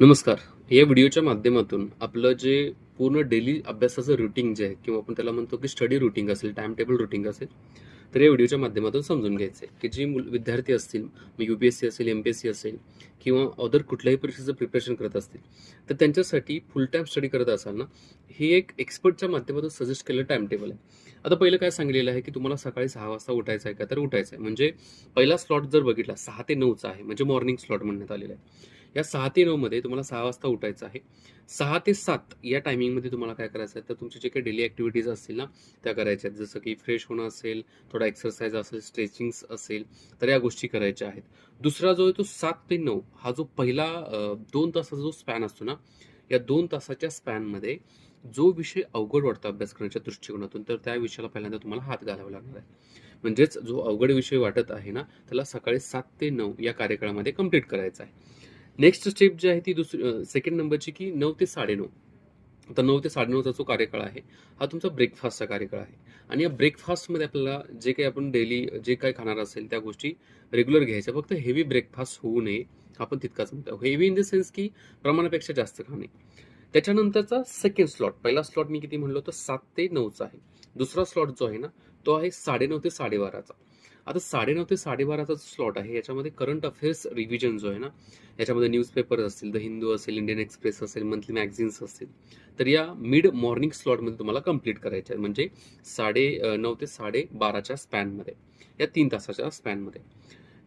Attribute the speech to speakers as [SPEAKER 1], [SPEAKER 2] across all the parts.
[SPEAKER 1] नमस्कार. या व्हिडिओच्या माध्यमातून आपलं जे पूर्ण डेली अभ्यासाचं रुटीन जे आहे किंवा आपण त्याला म्हणतो की स्टडी रुटीन असेल, टाईम टेबल रुटीन असेल, तर या व्हिडिओच्या माध्यमातून समजून घ्यायचं आहे, की जी विद्यार्थी असतील, मग यू-पी-एस-सी असेल, एम-पी-एस-सी असेल किंवा अदर कुठल्याही परीक्षेचं प्रिपरेशन करत असतील, तर त्यांच्यासाठी फुल टाईम स्टडी करत असाल ना, ही एक एक्सपर्टच्या माध्यमातून सजेस्ट केलेलं टाईम टेबल आहे. आता पहिलं काय सांगितलेलं आहे, की तुम्हाला सकाळी 6 वाजता उठायचं आहे का? तर उठायचं आहे. म्हणजे पहिला स्लॉट जर बघितला 6 ते 9चा आहे, म्हणजे मॉर्निंग स्लॉट म्हणण्यात आलेला आहे. या 6 ते 9 मध्ये तुम्हाला 6 वाजता उठायचं आहे. 6 ते 7 या टायमिंगमध्ये तुम्हाला काय करायचं आहे, तर तुमचे जे काही डेली ॲक्टिव्हिटीज असतील ना, त्या करायच्या आहेत. जसं की फ्रेश होणं असेल, थोडा एक्सरसाइज असेल, स्ट्रेचिंग्स असेल, तर या गोष्टी करायच्या आहेत. दुसरा जो आहे तो 7 ते 9 हा जो पहिला 2 तासाचा जो स्पॅन असतो ना, या 2 तासाच्या स्पॅनमध्ये जो विषय अवघड वाटतो अभ्यास करण्याच्या दृष्टिकोनातून, तर त्या विषयाला पहिल्यांदा तुम्हाला हात घालावा लागणार आहे. म्हणजेच जो अवघड विषय वाटत आहे ना, त्याला सकाळी 7 ते 9 या कार्यकाळामध्ये कंप्लीट करायचा आहे. नेक्स्ट स्टेप जी आहे ती सेकंड नंबरची की 9 ते 9:30. आता 9 ते 9:30चा जो कार्यकाळ आहे, हा तुमचा ब्रेकफास्टचा कार्यकाळ आहे. आणि या ब्रेकफास्टमध्ये आपल्याला जे काही आपण डेली जे काही खाणार असेल त्या गोष्टी रेग्युलर घ्यायच्या. फक्त हेवी ब्रेकफास्ट होऊ नये, आपण तितकाच म्हणतो. हेवी इन द सेन्स की प्रमाणापेक्षा जास्त खाणे. त्याच्यानंतरचा सेकंड स्लॉट, पहिला स्लॉट मी किती म्हणलो तर 7 ते 9चा आहे. दुसरा स्लॉट जो आहे ना, तो आहे 9:30 ते 12:30चा. आता 9:30 ते 12:30चा जो स्लॉट आहे, याच्यामध्ये करंट अफेअर्स रिव्हिजन जो आहे ना, याच्यामध्ये न्यूजपेपर असतील, द हिंदू असेल, इंडियन एक्सप्रेस असेल, मंथली मॅगझिन्स असतील, तर या मिड मॉर्निंग स्लॉटमध्ये तुम्हाला कंप्लीट करायचे आहे. म्हणजे 9:30 ते 12:30च्या स्पॅनमध्ये, या 3 तासाच्या स्पॅनमध्ये.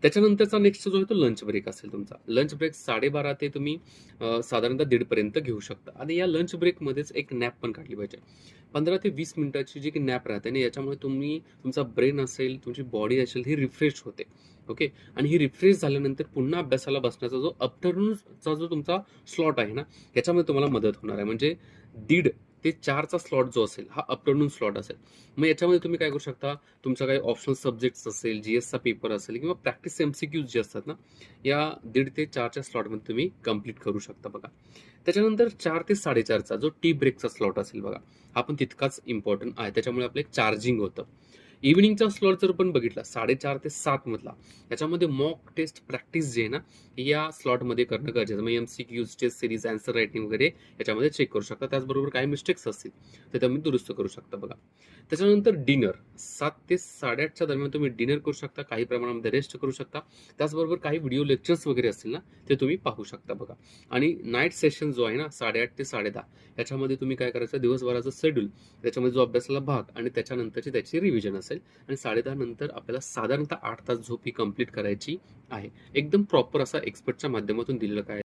[SPEAKER 1] त्याच्यानंतरचा नेक्स्ट जो आहे तो लंच ब्रेक असेल तुमचा. लंच ब्रेक 12:30 ते तुम्ही साधारणतः 1:30 पर्यंत घेऊ शकता. आणि या लंच ब्रेकमध्येच एक नॅप पण काढली पाहिजे. 15 ते 20 मिनिटाची जी की नॅप राहते आणि याच्यामुळे तुमचा ब्रेन असेल, तुमची बॉडी असेल, ही रिफ्रेश होते. ओके. आणि ही रिफ्रेश झाल्यानंतर पुन्हा अभ्यासाला बसण्याचा जो आफ्टरनूनचा जो तुमचा स्लॉट आहे ना, याच्यामध्ये तुम्हाला मदत होणार आहे. म्हणजे 1:30 ते 4चा स्लॉट जो असेल, हा आफ्टरनून स्लॉट असेल. मग याच्यामध्ये तुम्ही काय करू शकता, तुमचा काही ऑप्शनल सब्जेक्ट्स असेल, जीएसचा पेपर असेल किंवा प्रॅक्टिस एमसीक्यूज जे असतात ना, या 1:30 ते 4च्या स्लॉटमध्ये तुम्ही कंप्लीट करू शकता बघा. त्याच्यानंतर 4 ते 4:30चा जो टी ब्रेकचा स्लॉट असेल बघा, हा पण तितकाच इम्पॉर्टंट आहे. त्याच्यामुळे आपलं एक चार्जिंग होतं. इव्हिनिंगचा स्लॉट जर पण बघितला 4:30 ते 7 मधला, याच्यामध्ये मॉक टेस्ट प्रॅक्टिस जे आहे ना, या स्लॉटमध्ये करणं गरजेचं. मग MCQs test series, answer writing वगैरे याच्यामध्ये चेक करू शकता. त्याचबरोबर काही मिस्टेक्स असतील ते तुम्ही दुरुस्त करू शकता बघा. त्याच्यानंतर डिनर 7 ते 8:30च्या दरम्यान तुम्ही डिनर करू शकता. काही प्रमाणामध्ये रेस्ट करू शकता. त्याचबरोबर काही व्हिडिओ लेक्चर्स वगैरे असतील ना, ते तुम्ही पाहू शकता बघा. आणि नाईट सेशन जो आहे ना 8:30 ते 10:30, याच्यामध्ये तुम्ही काय करायचं, दिवसभराचं शेड्यूल, त्याच्यामध्ये जो अभ्यासाला भाग आणि त्याच्यानंतरची त्याची रिव्हिजन असेल. आणि 10:30 नंतर आपल्याला साधारणतः 8 तास झोप ही कंप्लीट करायची आहे. एकदम प्रॉपर असा एक्सपर्टच्या माध्यमातून दिलेलं काय